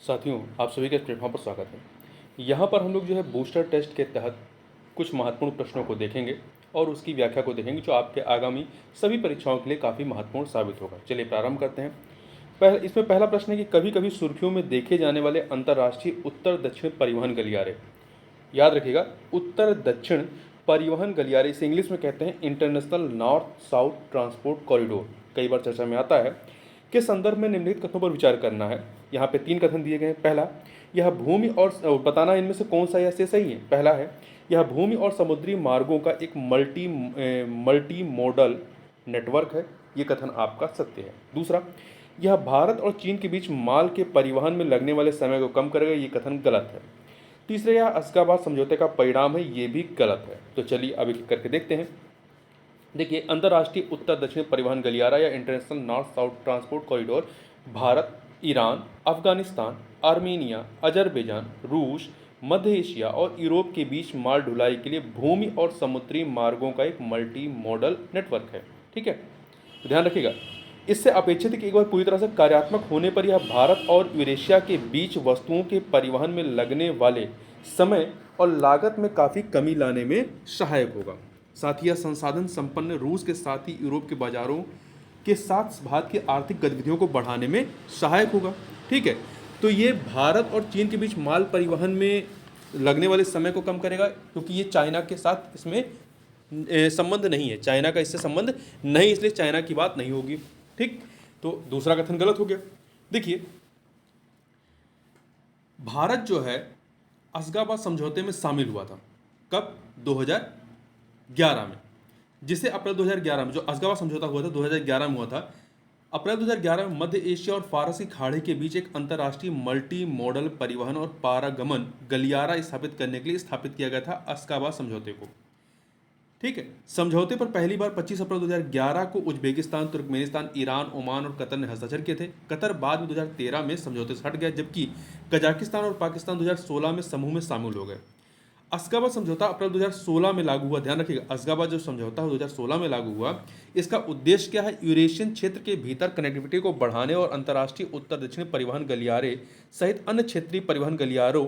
साथियों, आप सभी का इस प्लेटफॉर्म पर स्वागत है। यहाँ पर हम लोग जो है बूस्टर टेस्ट के तहत कुछ महत्वपूर्ण प्रश्नों को देखेंगे और उसकी व्याख्या को देखेंगे जो आपके आगामी सभी परीक्षाओं के लिए काफ़ी महत्वपूर्ण साबित होगा। चलिए प्रारंभ करते हैं। इसमें पहला प्रश्न है कि कभी कभी सुर्खियों में देखे जाने वाले अंतर्राष्ट्रीय उत्तर दक्षिण परिवहन गलियारे, याद रखिएगा, उत्तर दक्षिण परिवहन गलियारे, इसे इंग्लिश में कहते हैं international north south transport corridor, कई बार चर्चा में आता है, के संदर्भ में निम्नलिखित कथनों पर विचार करना है। यहाँ पे 3 कथन दिए गए हैं। पहला, यह भूमि और बताना इनमें से कौन सा या से सही है। पहला है, यह भूमि और समुद्री मार्गों का एक मल्टी मॉडल नेटवर्क है। ये कथन आपका सत्य है। दूसरा, यह भारत और चीन के बीच माल के परिवहन में लगने वाले समय को कम करेगा। ये कथन गलत है। तीसरे, यह अशगाबाद समझौते का परिणाम है। ये भी गलत है। तो चलिए अब एक करके देखते हैं। देखिए, अंतर्राष्ट्रीय उत्तर दक्षिण परिवहन गलियारा या international north south transport corridor Bharat, Iran, Afghanistan, Armenia, Azerbaijan, रूस, मध्य एशिया और यूरोप के बीच माल ढुलाई के लिए भूमि और समुद्री मार्गों का एक मल्टी मॉडल नेटवर्क है। ठीक है, तो ध्यान रखिएगा। इससे अपेक्षित है कि एक बार पूरी तरह से कार्यात्मक होने पर यह भारत और यूरेशिया के बीच वस्तुओं के परिवहन में लगने वाले समय और लागत में काफ़ी कमी लाने में सहायक होगा। साथ ही यह संसाधन संपन्न रूस के साथ ही यूरोप के बाजारों के साथ भारत की आर्थिक गतिविधियों को बढ़ाने में सहायक होगा। ठीक है, तो ये भारत और चीन के बीच माल परिवहन में लगने वाले समय को कम करेगा, क्योंकि ये चाइना के साथ इसमें संबंध नहीं है, चाइना का इससे संबंध नहीं, इसलिए चाइना की बात नहीं होगी। ठीक, तो दूसरा कथन गलत हो गया। देखिए, भारत जो है अशगाबाद समझौते में शामिल हुआ था। कब? 2011 में, जिसे अप्रैल 2011 में, जो अशगाबाद समझौता हुआ था 2011 में हुआ था। अप्रैल 2011 में मध्य एशिया और फारसी खाड़ी के बीच एक अंतर्राष्ट्रीय मल्टी मॉडल परिवहन और पारागमन गलियारा स्थापित करने के लिए स्थापित किया गया था अशगाबाद समझौते को। ठीक है, समझौते पर पहली बार 25 अप्रैल 2011 को उज्बेकिस्तान, तुर्कमेनिस्तान, ईरान, ओमान और कतर ने हस्ताक्षर किए थे। कतर बाद में 2013 में समझौते से हट गया, जबकि कजाकिस्तान और पाकिस्तान 2016 में समूह में शामिल हो गए। अशगाबाद समझौता अप्रैल 2016 में लागू हुआ। ध्यान रखिएगा, अशगाबाद जो समझौता 2016 में लागू हुआ, इसका उद्देश्य क्या है? यूरेशियन क्षेत्र के भीतर कनेक्टिविटी को बढ़ाने और अंतर्राष्ट्रीय उत्तर दक्षिण परिवहन गलियारे सहित अन्य क्षेत्रीय परिवहन गलियारों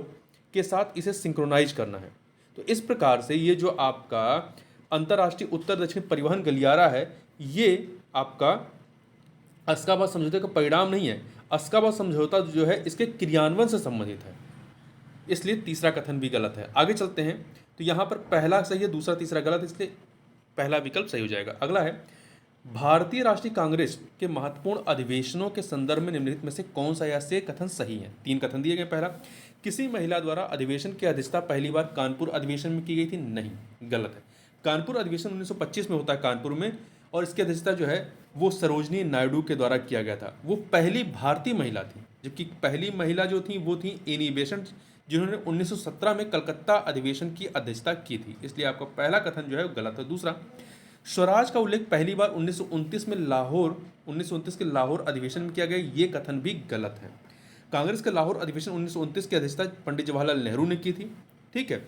के साथ इसे सिंक्रोनाइज करना है। तो इस प्रकार से ये जो आपका अंतर्राष्ट्रीय उत्तर दक्षिण परिवहन गलियारा है, ये आपका अशगाबाद समझौते का परिणाम नहीं है। अशगाबाद समझौता जो है इसके क्रियान्वयन से संबंधित है, इसलिए तीसरा कथन भी गलत है। आगे चलते हैं, तो यहाँ पर पहला सही है, दूसरा तीसरा गलत है, इसलिए पहला विकल्प सही हो जाएगा। अगला है, भारतीय राष्ट्रीय कांग्रेस के महत्वपूर्ण अधिवेशनों के संदर्भ में निम्नलिखित में से कौन सा या से कथन सही है। 3 कथन दिए गए। पहला, किसी महिला द्वारा अधिवेशन की अध्यक्षता पहली बार कानपुर अधिवेशन में की गई थी। नहीं, गलत है। कानपुर अधिवेशन 1925 में होता है कानपुर में, और इसकी अध्यक्षता जो है वो सरोजनी नायडू के द्वारा किया गया था। वो पहली भारतीय महिला थी, जबकि पहली महिला जो थी वो थी एनी बेसेंट, जिन्होंने 1917 में कलकत्ता अधिवेशन की अध्यक्षता की थी। इसलिए आपका पहला कथन जो है वो गलत है। दूसरा, स्वराज का उल्लेख पहली बार 1929 के लाहौर अधिवेशन में किया गया। ये कथन भी गलत है। कांग्रेस के लाहौर अधिवेशन 1929 की अध्यक्षता पंडित जवाहरलाल नेहरू ने की थी। ठीक है,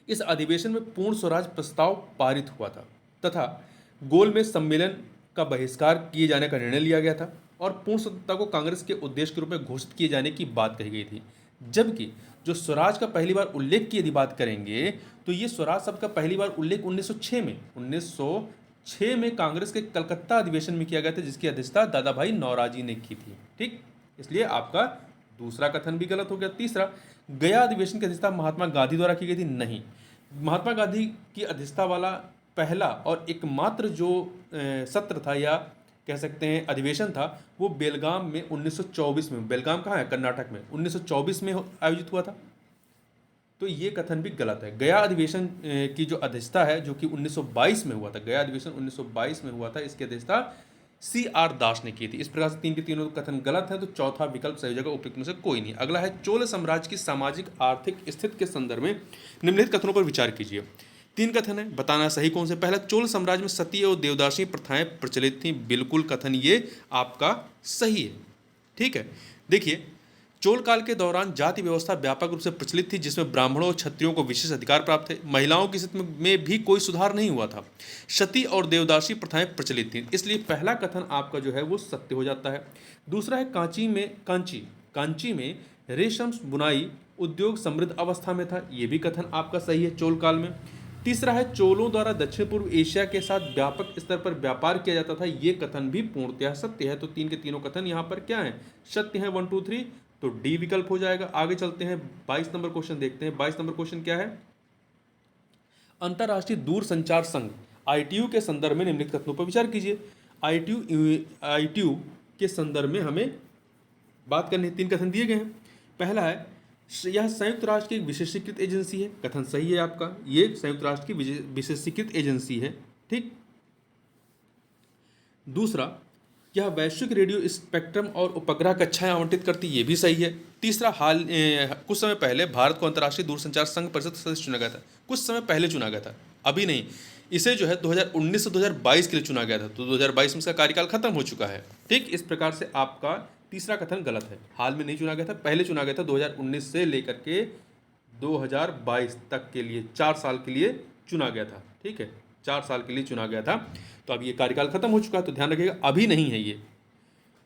इस अधिवेशन में पूर्ण स्वराज प्रस्ताव पारित हुआ था तथा गोलमेज सम्मेलन का बहिष्कार किए जाने का निर्णय लिया गया था और पूर्ण स्वतंत्रता को कांग्रेस के उद्देश्य के रूप में घोषित किए जाने की बात कही गई थी। जबकि जो स्वराज का पहली बार उल्लेख की यदि बात करेंगे, तो ये स्वराज शब्द का पहली बार उल्लेख 1906 में कांग्रेस के कलकत्ता अधिवेशन में किया गया था, जिसकी अध्यक्षता दादा भाई नौरोजी ने की थी। ठीक, इसलिए आपका दूसरा कथन भी गलत हो गया। तीसरा, गया अधिवेशन की अध्यक्षता महात्मा गांधी द्वारा की गई थी। नहीं, महात्मा गांधी की अध्यक्षता वाला पहला और एकमात्र जो सत्र था या कह सकते हैं अधिवेशन था, वो बेलगाम में 1924 में, बेलगाम कहाँ है? कर्नाटक में, 1924 में आयोजित हुआ था। तो ये कथन भी गलत है। गया अधिवेशन की जो अध्यक्षता है, जो कि 1922 में हुआ था, गया अधिवेशन 1922 में हुआ था, इसकी अध्यक्षता CR दास ने की थी। इस प्रकार से 3 के तीनों कथन गलत है, तो चौथा विकल्प सही जगह उपयुक्त में से कोई नहीं। अगला है, चोल साम्राज्य की सामाजिक आर्थिक स्थिति के संदर्भ में निम्नलिखित कथनों पर विचार कीजिए। 3 कथन है, बताना सही कौन से। पहला, चोल साम्राज्य में सती और देवदासी प्रथाएं प्रचलित थीं। बिल्कुल कथन ये आपका सही है। ठीक है, देखिए, चोल काल के दौरान जाति व्यवस्था व्यापक रूप से प्रचलित थी, जिसमें ब्राह्मणों और क्षत्रियों को विशेष अधिकार प्राप्त थे। महिलाओं की स्थिति में भी कोई सुधार नहीं हुआ था। सती और देवदासी प्रथाएं प्रचलित थीं, इसलिए पहला कथन आपका जो है वो सत्य हो जाता है। दूसरा है, कांची कांची में रेशम बुनाई उद्योग समृद्ध अवस्था में था, ये भी कथन आपका सही है, चोल काल में। तीसरा है चोलों द्वारा दक्षिण पूर्व एशिया के साथ व्यापक स्तर पर व्यापार किया जाता था, ये कथन भी पूर्णतः सत्य है। तो तीन के तीनों कथन यहाँ पर क्या है, सत्य है, 1 2 3, तो डी विकल्प हो जाएगा। आगे चलते हैं 22 नंबर क्वेश्चन देखते हैं। 22 नंबर क्वेश्चन क्या है, अंतर्राष्ट्रीय दूरसंचार संघ आईटीयू के संदर्भ में निम्नलिखित कथनों पर विचार कीजिए। आईटीयू के संदर्भ में हमें बात करनी है, तीन कथन दिए गए हैं। पहला है यह संयुक्त राष्ट्र की एक विशेषीकृत एजेंसी है, कथन सही है आपका, ये संयुक्त राष्ट्र की विशेषीकृत एजेंसी है, ठीक। दूसरा, यह वैश्विक रेडियो स्पेक्ट्रम और उपग्रह कक्षाएं आवंटित करती, ये भी सही है। तीसरा, कुछ समय पहले भारत को अंतर्राष्ट्रीय दूरसंचार संघ परिषद सदस्य चुना गया था, कुछ समय पहले चुना गया था, अभी नहीं। इसे जो है 2019 से 2022 के लिए चुना गया था, तो 2022 में इसका कार्यकाल खत्म हो चुका है, ठीक। इस प्रकार से आपका तीसरा कथन गलत है, हाल में नहीं चुना गया था, पहले चुना गया था 2019 से लेकर के 2022 तक के लिए, 4 साल के लिए चुना गया था, ठीक है, 4 साल के लिए चुना गया था। तो अब ये कार्यकाल खत्म हो चुका है, तो ध्यान रखिएगा, अभी नहीं है ये।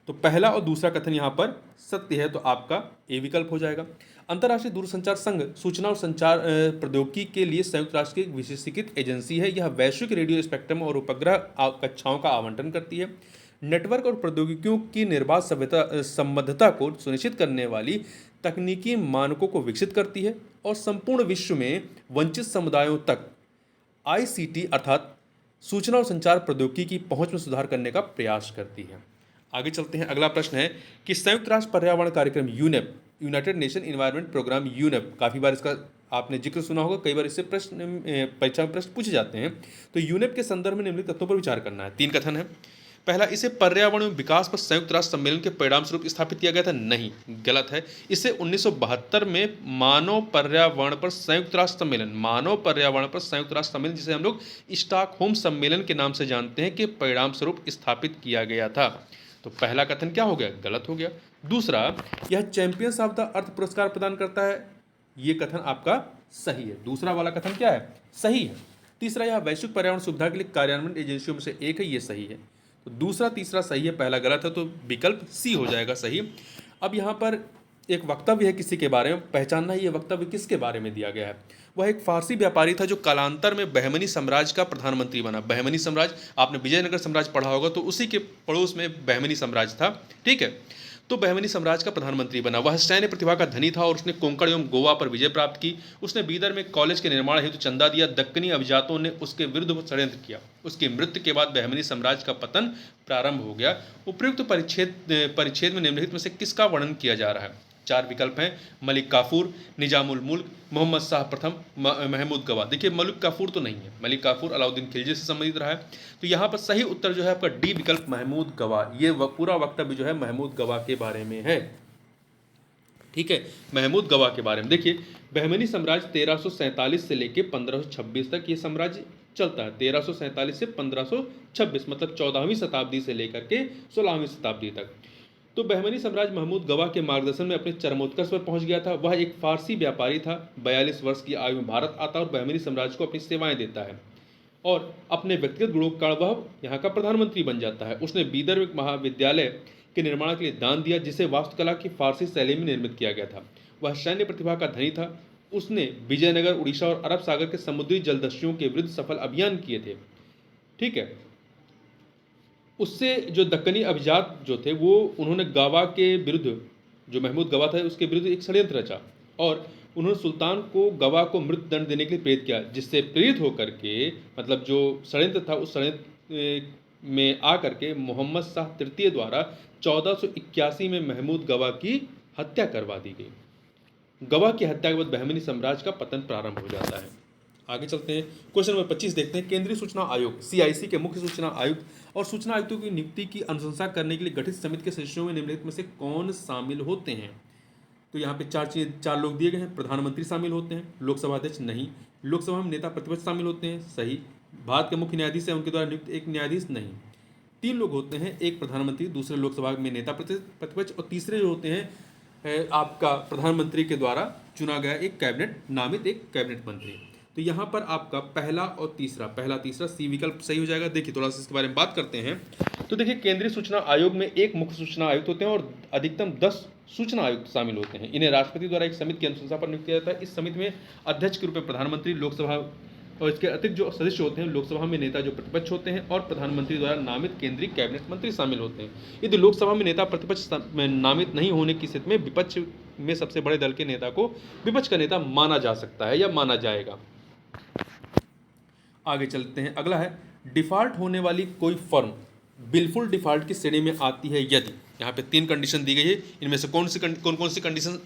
तो पहला और दूसरा कथन यहाँ पर सत्य है, तो आपका ए विकल्प हो जाएगा। अंतर्राष्ट्रीय दूरसंचार संघ सूचना और संचार प्रौद्योगिकी के लिए संयुक्त राष्ट्र की एक विशेषीकृत एजेंसी है। यह वैश्विक रेडियो स्पेक्ट्रम और उपग्रह कक्षाओं का आवंटन करती है, नेटवर्क और प्रौद्योगिकियों की निर्बाध संबद्धता को सुनिश्चित करने वाली तकनीकी मानकों को विकसित करती है और संपूर्ण विश्व में वंचित समुदायों तक आईसीटी अर्थात सूचना और संचार प्रौद्योगिकी की पहुंच में सुधार करने का प्रयास करती है। आगे चलते हैं, अगला प्रश्न है कि संयुक्त राष्ट्र पर्यावरण कार्यक्रम UNEP, United Nation Environment Programme UNEP, काफ़ी बार इसका आपने जिक्र सुना होगा, कई बार इससे प्रश्न परीक्षा में प्रश्न पूछे जाते हैं। तो यूनेप के संदर्भ में निम्नलिखित तथ्यों पर विचार करना है, तीन कथन है। पहला, इसे पर्यावरण विकास पर संयुक्त राष्ट्र सम्मेलन के परिणाम स्वरूप स्थापित किया गया था, नहीं, गलत है। इसे 1972 में मानव पर्यावरण पर संयुक्त राष्ट्र सम्मेलन, जिसे हम लोग स्टॉकहोम सम्मेलन के नाम से जानते हैं, के परिणाम स्वरूप स्थापित किया गया था। तो पहला कथन क्या हो गया, गलत हो गया। दूसरा, यह चैंपियंस ऑफ द अर्थ पुरस्कार प्रदान करता है, ये कथन आपका सही है, दूसरा वाला कथन क्या है, सही है। तीसरा, यह वैश्विक पर्यावरण सुविधा के लिए कार्यान्वयन एजेंसियों में से एक है, ये सही है। तो दूसरा तीसरा सही है, पहला गलत है, तो विकल्प सी हो जाएगा सही। अब यहाँ पर एक वक्तव्य है किसी के बारे में, पहचानना है ये वक्तव्य किसके बारे में दिया गया है। वह एक फारसी व्यापारी था जो कालांतर में बहमनी साम्राज्य का प्रधानमंत्री बना। बहमनी साम्राज्य, आपने विजयनगर साम्राज्य पढ़ा होगा, तो उसी के पड़ोस में बहमनी साम्राज्य था, ठीक है। तो बहमनी साम्राज्य का प्रधानमंत्री बना। वह सैन्य प्रतिभा का धनी था और उसने कोंकण एवं गोवा पर विजय प्राप्त की। उसने बीदर में कॉलेज के निर्माण हेतु चंदा दिया। दक्कनी अभिजातों ने उसके विरुद्ध षड्यंत्र किया। उसकी मृत्यु के बाद बहमनी साम्राज्य का पतन प्रारंभ हो गया। उपयुक्त परिच्छेद में निम्नलिखित में से किसका वर्णन किया जा रहा है। चार विकल्प हैं, मलिक काफूर, निजामुल मुल्क, मोहम्मद शाह प्रथम, महमूद गवा। देखिए मलिक काफूर तो नहीं है, मलिक काफूर अलाउद्दीन खिलजी से संबंधित रहा है। तो यहाँ पर सही उत्तर जो है आपका डी विकल्प महमूद गवा। ये पूरा वक्तव्य जो है महमूद गवा के बारे में है, ठीक है, महमूद गवा के बारे में। देखिए बहमनी साम्राज्य 1347 से लेकर 1526 तक ये साम्राज्य चलता है। 1347 से 1526 मतलब 14वीं शताब्दी से लेकर के 16वीं शताब्दी तक। तो बहमनी साम्राज्य महमूद गवा के मार्गदर्शन में अपने चरमोत्कर्ष पर पहुंच गया था। वह एक फारसी व्यापारी था। 42 वर्ष की आयु में भारत आता और बहमनी साम्राज्य को अपनी सेवाएं देता है और अपने व्यक्तिगत गुणों के कारण वह यहाँ का प्रधानमंत्री बन जाता है। उसने बीदर में महाविद्यालय के निर्माण के लिए दान दिया, जिसे वास्तुकला की फारसी शैली में निर्मित किया गया था। वह सैन्य प्रतिभा का धनी था। उसने विजयनगर, उड़ीसा और अरब सागर के समुद्री जलदस्युओं के विरुद्ध सफल अभियान किए थे, ठीक है। उससे जो दक्कनी अभिजात जो थे वो उन्होंने गवा के विरुद्ध, जो महमूद गवा था उसके विरुद्ध एक षड्यंत्र रचा और उन्होंने सुल्तान को गवा को मृत्यु दंड देने के लिए प्रेरित किया, जिससे प्रेरित होकर के मतलब जो षड्यंत्र था उस षड्यंत्र में आकर के मोहम्मद शाह तृतीय द्वारा 1481 में महमूद गवा की हत्या करवा दी गई। गवा की हत्या के बाद बहमनी साम्राज्य का पतन प्रारंभ हो जाता है। आगे चलते हैं, क्वेश्चन नंबर 25 देखते हैं। केंद्रीय सूचना आयोग CIC के मुख्य सूचना आयुक्त और सूचना आयुक्तों की नियुक्ति की अनुशंसा करने के लिए गठित समिति के सदस्यों में निम्नलिखित में से कौन शामिल होते हैं। तो यहाँ पे चार लोग दिए गए हैं। प्रधानमंत्री शामिल होते हैं, लोकसभा अध्यक्ष नहीं, लोकसभा में नेता प्रतिपक्ष शामिल होते हैं, सही, भारत के मुख्य न्यायाधीश है उनके द्वारा नियुक्त एक न्यायाधीश नहीं, 3 लोग होते हैं, एक प्रधानमंत्री, दूसरे लोकसभा में नेता प्रतिपक्ष और तीसरे जो होते हैं आपका प्रधानमंत्री के द्वारा चुना गया एक कैबिनेट नामित एक कैबिनेट मंत्री। तो यहाँ पर आपका पहला तीसरा सी विकल्प सही हो जाएगा। देखिए थोड़ा सा इसके बारे में बात करते हैं। तो देखिए केंद्रीय सूचना आयोग में एक मुख्य सूचना आयुक्त होते हैं और अधिकतम 10 सूचना आयुक्त शामिल होते हैं। इन्हें राष्ट्रपति द्वारा एक समिति की अनुशंसा पर नियुक्त किया जाता है। इस समिति में अध्यक्ष के रूप में प्रधानमंत्री, लोकसभा और इसके अतिरिक्त जो सदस्य होते हैं लोकसभा में नेता जो प्रतिपक्ष होते हैं और प्रधानमंत्री द्वारा नामित केंद्रीय कैबिनेट मंत्री शामिल होते हैं। यदि लोकसभा में नेता प्रतिपक्ष में नामित नहीं होने की स्थिति में विपक्ष में सबसे बड़े दल के नेता को विपक्ष का नेता माना जा सकता है या माना जाएगा। आगे चलते हैं। अगला है डिफॉल्ट होने वाली कोई फर्म बिलफुल डिफॉल्ट की श्रेणी में आती है यदि, यहाँ पे 3 कंडीशन दी गई है, इनमें से कौन कौन सी कंडीशन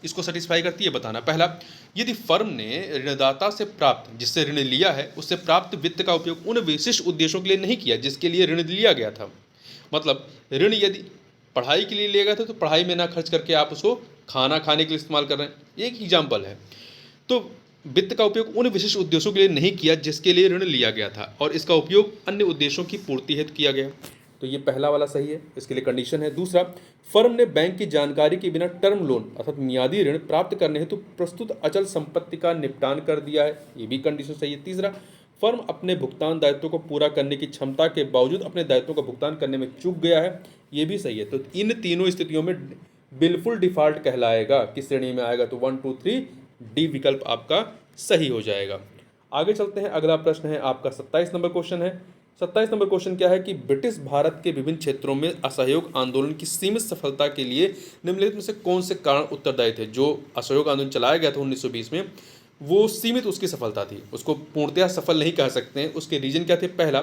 इसको सेटिस्फाई करती है बताना। पहला, यदि फर्म ने ऋणदाता से प्राप्त, जिससे ऋण लिया है, उससे प्राप्त वित्त का उपयोग उन विशिष्ट उद्देश्यों के लिए नहीं किया जिसके लिए ऋण लिया गया था। मतलब ऋण यदि पढ़ाई के लिए लिया गया था तो पढ़ाई में ना खर्च करके आप उसको खाना खाने के लिए इस्तेमाल कर रहे हैं, एक एग्जाम्पल है। तो वित्त का उपयोग उन विशिष्ट उद्देश्यों के लिए नहीं किया जिसके लिए ऋण लिया गया था और इसका उपयोग अन्य उद्देश्यों की पूर्ति हेतु किया गया। तो ये पहला वाला सही है, इसके लिए कंडीशन है। दूसरा, फर्म ने बैंक की जानकारी के बिना टर्म लोन अर्थात मियादी ऋण प्राप्त करने हेतु प्रस्तुत अचल संपत्ति का निपटान कर दिया है, ये भी कंडीशन सही है। तीसरा, फर्म अपने भुगतान दायित्वों को पूरा करने की क्षमता के बावजूद अपने दायित्वों का भुगतान करने में चूक गया है, ये भी सही है। तो इन तीनों स्थितियों में बिलफुल डिफॉल्ट कहलाएगा, किस श्रेणी में आएगा, तो 1 2 3 डी विकल्प आपका सही हो जाएगा। आगे चलते हैं। अगला प्रश्न है आपका 27 नंबर क्वेश्चन है। 27 नंबर क्वेश्चन क्या है कि ब्रिटिश भारत के विभिन्न क्षेत्रों में असहयोग आंदोलन की सीमित सफलता के लिए निम्नलिखित में से कौन से कारण उत्तरदायी थे। जो असहयोग आंदोलन चलाया गया था 1920 में, वो सीमित उसकी सफलता थी, उसको पूर्णतया सफल नहीं कह सकते हैं। उसके रीजन क्या थे। पहला,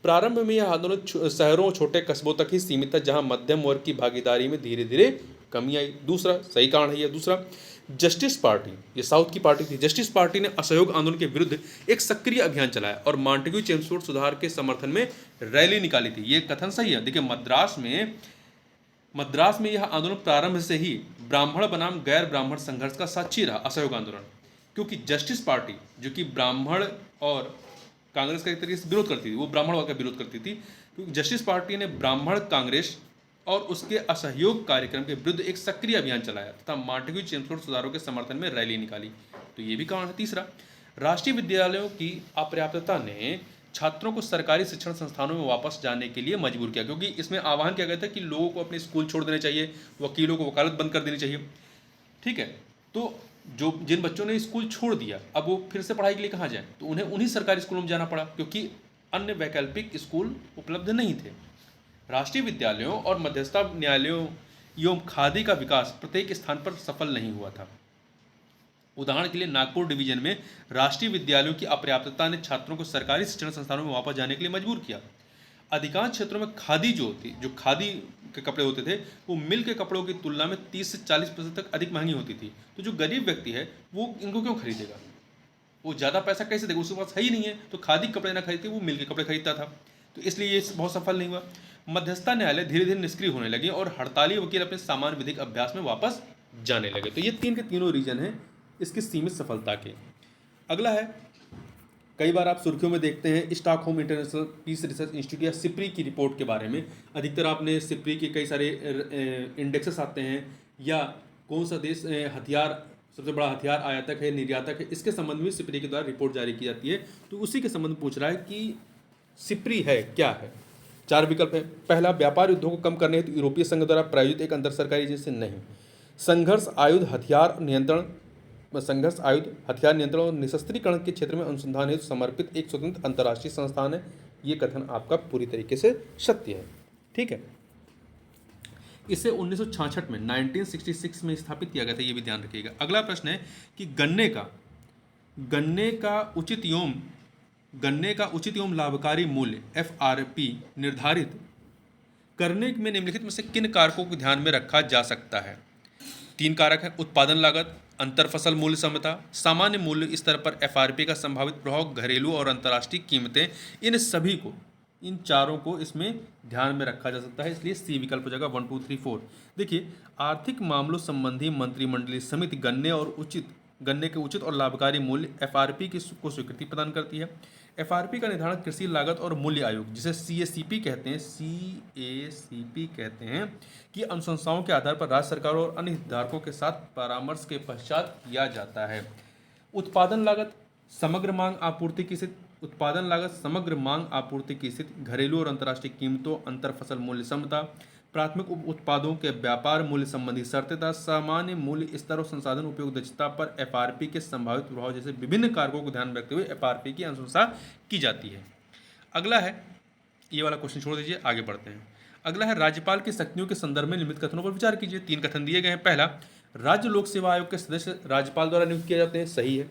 प्रारंभ में यह आंदोलन शहरों और छोटे कस्बों तक ही सीमित था, जहां मध्यम वर्ग की भागीदारी में धीरे धीरे कमी आई। दूसरा, सही कारण है यह। दूसरा, जस्टिस पार्टी, ये साउथ की पार्टी थी, जस्टिस पार्टी ने असहयोग आंदोलन के विरुद्ध एक सक्रिय अभियान चलाया और मॉन्टेग्यू चेम्सफोर्ड सुधार के समर्थन में रैली निकाली थी। ये कथन सही है। देखिए, मद्रास में यह आंदोलन प्रारंभ से ही ब्राह्मण बनाम गैर ब्राह्मण संघर्ष का साक्षी रहा। असहयोग आंदोलन, क्योंकि जस्टिस पार्टी जो कि ब्राह्मण और कांग्रेस का एक तरीके से विरोध करती थी, वो ब्राह्मणवाद का विरोध करती थी, क्योंकि जस्टिस पार्टी ने ब्राह्मण कांग्रेस और उसके असहयोग कार्यक्रम के विरुद्ध एक सक्रिय अभियान चलाया तथा मॉन्टेग्यू चेम्सफोर्ड सुधारों के समर्थन में रैली निकाली। तो ये भी कारण है। तीसरा, राष्ट्रीय विद्यालयों की अपर्याप्तता ने छात्रों को सरकारी शिक्षण संस्थानों में वापस जाने के लिए मजबूर किया, क्योंकि इसमें आह्वान किया गया था कि लोगों को अपने स्कूल छोड़ देने चाहिए, वकीलों को वकालत बंद कर देनी चाहिए। ठीक है, तो जिन बच्चों ने स्कूल छोड़ दिया, अब वो फिर से पढ़ाई के लिए कहाँ जाएं, तो उन्हें उन्हीं सरकारी स्कूलों में जाना पड़ा, क्योंकि अन्य वैकल्पिक स्कूल उपलब्ध नहीं थे। राष्ट्रीय विद्यालयों और मध्यस्थता न्यायालयों एवं खादी का विकास प्रत्येक स्थान पर सफल नहीं हुआ था। उदाहरण के लिए नागपुर डिवीजन में राष्ट्रीय विद्यालयों की अपर्याप्तता ने छात्रों को सरकारी शिक्षण संस्थानों में वापस जाने के लिए मजबूर किया। अधिकांश क्षेत्रों में खादी जो खादी के कपड़े होते थे, वो मिल के कपड़ों की तुलना में 30 से 40% तक अधिक महंगी होती थी। तो जो गरीब व्यक्ति है वो इनको क्यों खरीदेगा, वो ज़्यादा पैसा कैसे देगा, उसके पास है ही नहीं है। तो खादी कपड़े ना खरीदते, वो मिल के कपड़े खरीदता था। तो इसलिए ये बहुत सफल नहीं हुआ। मध्यस्थता न्यायालय धीरे धीरे निष्क्रिय होने लगे और हड़ताली वकील अपने सामान्य विधिक अभ्यास में वापस जाने लगे। तो ये तीन के तीनों रीजन हैं इसकी सीमित सफलता के। अगला है, कई बार आप सुर्खियों में देखते हैं Stockholm International Peace Research Institute या सिप्री की रिपोर्ट के बारे में। अधिकतर आपने सिप्री के कई सारे इंडेक्सेस आते हैं, या कौन सा देश हथियार सबसे बड़ा हथियार आयातक है, निर्यातक है, इसके संबंध में सिप्री के द्वारा रिपोर्ट जारी की जाती है। तो उसी के संबंध में पूछ रहा है कि सिप्री है क्या है। 4 विकल्प है। पहला, व्यापार युद्धों को कम करने हेतु यूरोपीय संघ द्वारा प्रायोजित एक अंतर सरकारी एजेंसी नहीं। संघर्ष आयुध हथियार नियंत्रण और निशस्त्रीकरण के क्षेत्र में अनुसंधान हेतु समर्पित एक स्वतंत्र अंतर्राष्ट्रीय संस्थान है। ये कथन आपका पूरी तरीके से सत्य है। ठीक है, इसे 1966 में 1966 में स्थापित किया गया था, ये भी ध्यान रखिएगा। अगला प्रश्न है कि गन्ने का उचित एवं लाभकारी मूल्य FRP निर्धारित करने में निम्नलिखित में से किन कारकों को ध्यान में रखा जा सकता है। 3 कारक हैं। उत्पादन लागत, अंतर फसल मूल्य समता, सामान्य मूल्य स्तर पर FRP का संभावित प्रभाव, घरेलू और अंतर्राष्ट्रीय कीमतें। इन चारों को इसमें ध्यान में रखा जा सकता है, इसलिए सी विकल्प हो जाएगा 1 2 3 4। देखिए, आर्थिक मामलों संबंधी मंत्रिमंडलीय समिति गन्ने के उचित और लाभकारी मूल्य FRP को स्वीकृति प्रदान करती है। FRP का निर्धारण कृषि लागत और मूल्य आयोग, जिसे CACP कहते हैं कि अनुशंसाओं के आधार पर राज्य सरकारों और अन्य हितधारकों के साथ परामर्श के पश्चात किया जाता है। उत्पादन लागत समग्र मांग आपूर्ति की स्थिति, घरेलू और अंतर्राष्ट्रीय कीमतों, अंतर फसल मूल्य समता, प्राथमिक उत्पादों के व्यापार मूल्य संबंधी शर्तें तथा सामान्य मूल्य स्तर और संसाधन उपयोग दक्षता पर एफआरपी के संभावित प्रभाव जैसे विभिन्न कारकों को ध्यान में रखते हुए एफआरपी की अनुशंसा की जाती है। अगला है, ये वाला क्वेश्चन छोड़ दीजिए, आगे बढ़ते हैं। अगला है, राज्यपाल की शक्तियों के संदर्भ में निम्नलिखित कथनों पर विचार कीजिए। 3 कथन दिए गए हैं। पहला, राज्य लोक सेवा आयोग के सदस्य राज्यपाल द्वारा नियुक्त किए जाते हैं। सही है,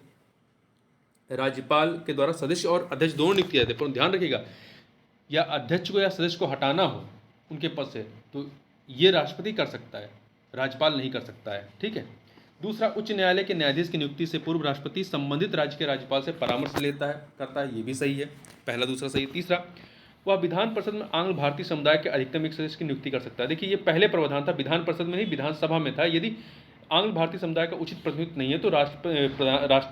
राज्यपाल के द्वारा सदस्य और अध्यक्ष दोनों नियुक्त किए जाते हैं, पर ध्यान रखिएगा या अध्यक्ष को या सदस्य को हटाना हो उनके पद से तो ये राष्ट्रपति कर सकता है, राज्यपाल नहीं कर सकता है। ठीक है। दूसरा, उच्च न्यायालय के न्यायाधीश की नियुक्ति से पूर्व राष्ट्रपति संबंधित राज्य के राज्यपाल से परामर्श लेता है, करता है, ये भी सही है। पहला दूसरा सही। तीसरा, वह विधान परिषद में आंग्ल भारतीय समुदाय के अधिकतम एक सदस्य की नियुक्ति कर सकता है। देखिए, ये पहले प्रावधान था, विधान परिषद में नहीं विधानसभा में था। यदि आंग्ल भारतीय समुदाय का उचित प्रतिनिधित्व नहीं है तो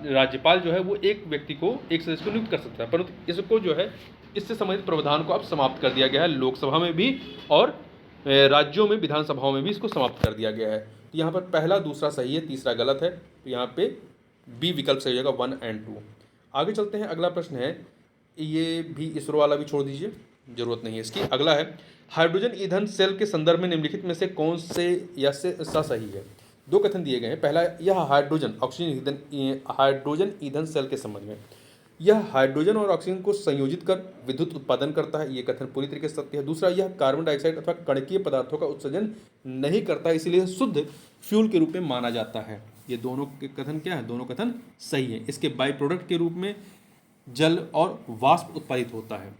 राज्यपाल जो है वो एक व्यक्ति को, एक सदस्य को नियुक्त कर सकता है, परंतु इसको जो है इससे संबंधित प्रावधान को अब समाप्त कर दिया गया है। लोकसभा में भी और राज्यों में विधानसभाओं में भी इसको समाप्त कर दिया गया है। तो यहाँ पर पहला दूसरा सही है, तीसरा गलत है, तो यहाँ पे बी विकल्प सही होगा, 1 और 2। आगे चलते हैं। अगला प्रश्न है, ये भी इसरो वाला भी छोड़ दीजिए, जरूरत नहीं है इसकी। अगला है, हाइड्रोजन ईंधन सेल के संदर्भ में निम्नलिखित में से कौन से या से सही है। 2 कथन दिए गए हैं। पहला, यह हाइड्रोजन ईंधन सेल के संबंध में, यह हाइड्रोजन और ऑक्सीजन को संयोजित कर विद्युत उत्पादन करता है, ये कथन पूरी तरीके से सत्य है। दूसरा, यह कार्बन डाइऑक्साइड अथवा कणकीय पदार्थों का उत्सर्जन नहीं करता है, इसलिए शुद्ध फ्यूल के रूप में माना जाता है। ये दोनों के कथन क्या है, दोनों कथन सही है। इसके बाई प्रोडक्ट के रूप में जल और वाष्प उत्पादित होता है।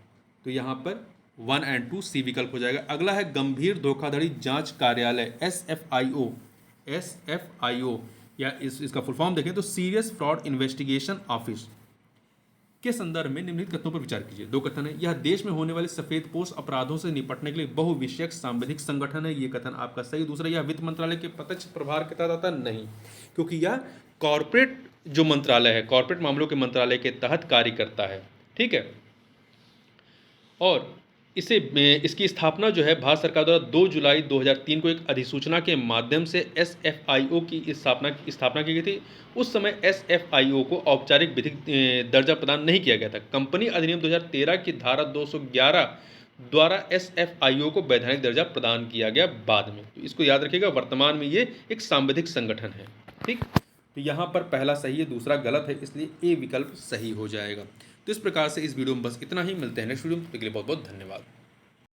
तो यहाँ पर 1 और 2 सी विकल्प हो जाएगा। अगला है, गंभीर धोखाधड़ी जांच कार्यालय SFIO या इसका फुल फॉर्म देखें तो सीरियस फ्रॉड इन्वेस्टिगेशन ऑफिस के संदर्भ में निम्नलिखित कथनों पर विचार कीजिए। 2 कथन है, यह देश में होने वाले सफेदपोश अपराधों से निपटने के लिए बहुविषयक सांविधिक संगठन है, ये कथन आपका सही। दूसरा, यह वित्त मंत्रालय के प्रत्यक्ष प्रभार के तहत आता नहीं, क्योंकि यह कॉर्पोरेट जो मंत्रालय है, कॉर्पोरेट मामलों के मंत्रालय के तहत कार्य करता है। ठीक है। और इसकी स्थापना जो है भारत सरकार द्वारा 2 जुलाई 2003 को एक अधिसूचना के माध्यम से SFIO की स्थापना की गई थी। उस समय SFIO को औपचारिक विधिक दर्जा प्रदान नहीं किया गया था। कंपनी अधिनियम 2013 की धारा 211 द्वारा SFIO को वैधानिक दर्जा प्रदान किया गया बाद में। तो इसको याद रखिएगा, वर्तमान में ये एक सांविधिक संगठन है। ठीक, तो यहाँ पर पहला सही है, दूसरा गलत है, इसलिए ए विकल्प सही हो जाएगा। तो इस प्रकार से इस वीडियो में बस इतना ही। मिलते हैं नेक्स्ट वीडियो में, तब तक के लिए बहुत बहुत धन्यवाद।